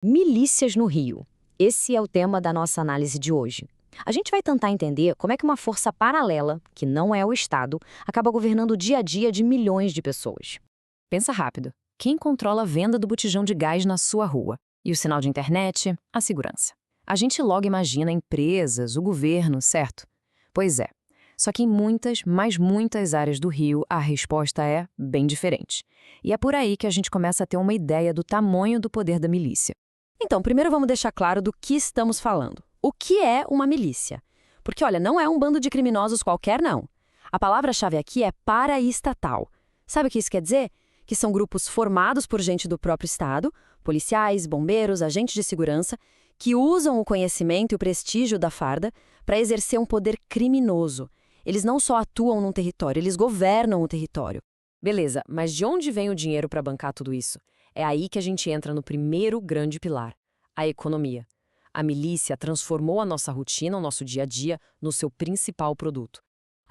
Milícias no Rio. Esse é o tema da nossa análise de hoje. A gente vai tentar entender como é que uma força paralela, que não é o Estado, acaba governando o dia a dia de milhões de pessoas. Pensa rápido. Quem controla a venda do botijão de gás na sua rua? E o sinal de internet? A segurança. A gente logo imagina empresas, o governo, certo? Pois é. Só que em muitas, mas muitas áreas do Rio, a resposta é bem diferente. E é por aí que a gente começa a ter uma ideia do tamanho do poder da milícia. Então, primeiro vamos deixar claro do que estamos falando. O que é uma milícia? Porque, olha, não é um bando de criminosos qualquer, não. A palavra-chave aqui é paraestatal. Sabe o que isso quer dizer? Que são grupos formados por gente do próprio Estado, policiais, bombeiros, agentes de segurança, que usam o conhecimento e o prestígio da farda para exercer um poder criminoso. Eles não só atuam num território, eles governam o território. Beleza, mas de onde vem o dinheiro para bancar tudo isso? É aí que a gente entra no primeiro grande pilar, a economia. A milícia transformou a nossa rotina, o nosso dia a dia, no seu principal produto.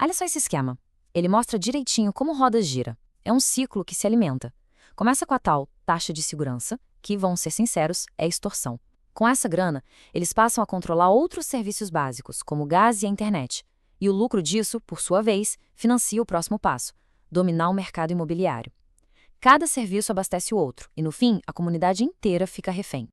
Olha só esse esquema. Ele mostra direitinho como roda gira. É um ciclo que se alimenta. Começa com a tal taxa de segurança, que, vamos ser sinceros, é extorsão. Com essa grana, eles passam a controlar outros serviços básicos, como o gás e a internet. E o lucro disso, por sua vez, financia o próximo passo, dominar o mercado imobiliário. Cada serviço abastece o outro, e no fim, a comunidade inteira fica refém.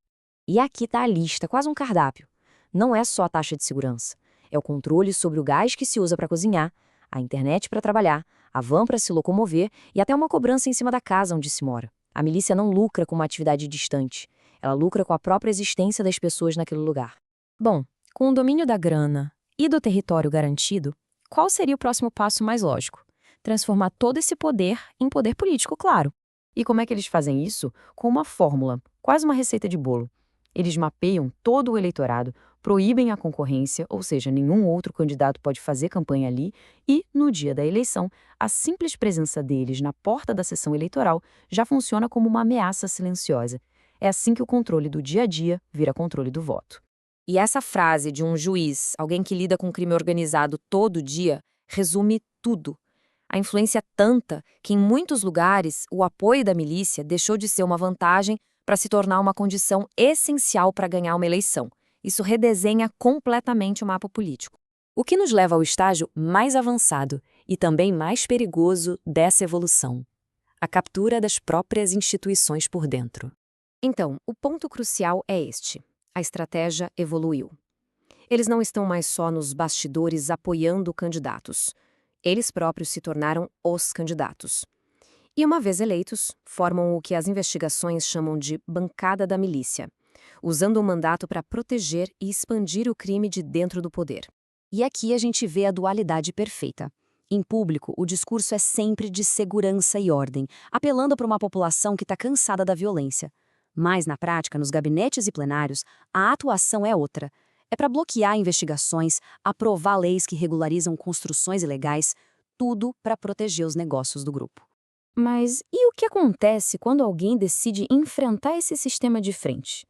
E aqui está a lista, quase um cardápio. Não é só a taxa de segurança. É o controle sobre o gás que se usa para cozinhar, a internet para trabalhar, a van para se locomover e até uma cobrança em cima da casa onde se mora. A milícia não lucra com uma atividade distante. Ela lucra com a própria existência das pessoas naquele lugar. Bom, com o domínio da grana e do território garantido, qual seria o próximo passo mais lógico? Transformar todo esse poder em poder político, claro. E como é que eles fazem isso? Com uma fórmula, quase uma receita de bolo. Eles mapeiam todo o eleitorado, proíbem a concorrência, ou seja, nenhum outro candidato pode fazer campanha ali, e, no dia da eleição, a simples presença deles na porta da sessão eleitoral já funciona como uma ameaça silenciosa. É assim que o controle do dia a dia vira controle do voto. E essa frase de um juiz, alguém que lida com crime organizado todo dia, resume tudo. A influência é tanta que, em muitos lugares, o apoio da milícia deixou de ser uma vantagem para se tornar uma condição essencial para ganhar uma eleição. Isso redesenha completamente o mapa político. O que nos leva ao estágio mais avançado e também mais perigoso dessa evolução: a captura das próprias instituições por dentro. Então, o ponto crucial é este: a estratégia evoluiu. Eles não estão mais só nos bastidores apoiando candidatos. Eles próprios se tornaram os candidatos. E, uma vez eleitos, formam o que as investigações chamam de bancada da milícia, usando o mandato para proteger e expandir o crime de dentro do poder. E aqui a gente vê a dualidade perfeita. Em público, o discurso é sempre de segurança e ordem, apelando para uma população que está cansada da violência. Mas, na prática, nos gabinetes e plenários, a atuação é outra. É para bloquear investigações, aprovar leis que regularizam construções ilegais, tudo para proteger os negócios do grupo. Mas e o que acontece quando alguém decide enfrentar esse sistema de frente?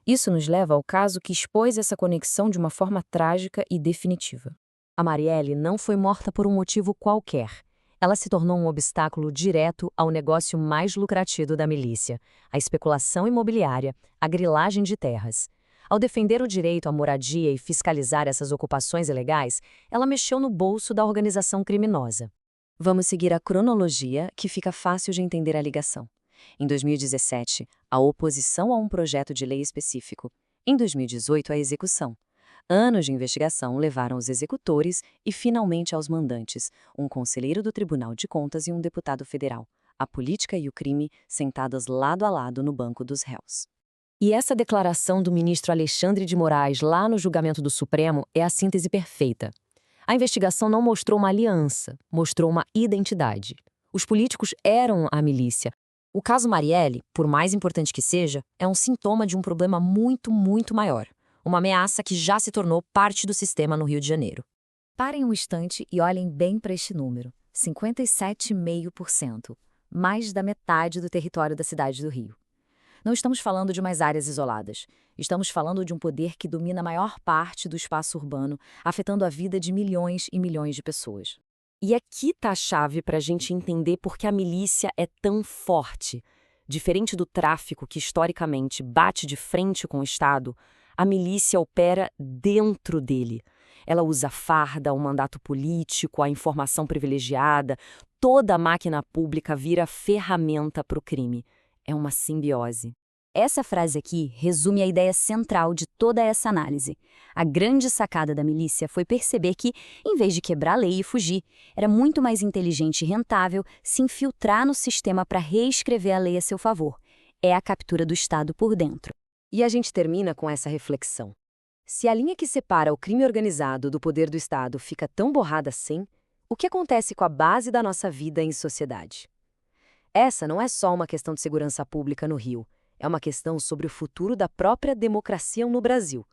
Isso nos leva ao caso que expôs essa conexão de uma forma trágica e definitiva. A Marielle não foi morta por um motivo qualquer. Ela se tornou um obstáculo direto ao negócio mais lucrativo da milícia, a especulação imobiliária, a grilagem de terras. Ao defender o direito à moradia e fiscalizar essas ocupações ilegais, ela mexeu no bolso da organização criminosa. Vamos seguir a cronologia, que fica fácil de entender a ligação. Em 2017, a oposição a um projeto de lei específico. Em 2018, a execução. Anos de investigação levaram os executores e, finalmente, aos mandantes, um conselheiro do Tribunal de Contas e um deputado federal. A política e o crime sentadas lado a lado no banco dos réus. E essa declaração do ministro Alexandre de Moraes lá no julgamento do Supremo é a síntese perfeita. A investigação não mostrou uma aliança, mostrou uma identidade. Os políticos eram a milícia. O caso Marielle, por mais importante que seja, é um sintoma de um problema muito, muito maior. Uma ameaça que já se tornou parte do sistema no Rio de Janeiro. Parem um instante e olhem bem para este número: 57,5%. Mais da metade do território da cidade do Rio. Não estamos falando de umas áreas isoladas. Estamos falando de um poder que domina a maior parte do espaço urbano, afetando a vida de milhões e milhões de pessoas. E aqui está a chave para a gente entender por que a milícia é tão forte. Diferente do tráfico, que historicamente bate de frente com o Estado, a milícia opera dentro dele. Ela usa a farda, o mandato político, a informação privilegiada, toda a máquina pública vira ferramenta para o crime. É uma simbiose. Essa frase aqui resume a ideia central de toda essa análise. A grande sacada da milícia foi perceber que, em vez de quebrar a lei e fugir, era muito mais inteligente e rentável se infiltrar no sistema para reescrever a lei a seu favor. É a captura do Estado por dentro. E a gente termina com essa reflexão. Se a linha que separa o crime organizado do poder do Estado fica tão borrada assim, o que acontece com a base da nossa vida em sociedade? Essa não é só uma questão de segurança pública no Rio, é uma questão sobre o futuro da própria democracia no Brasil.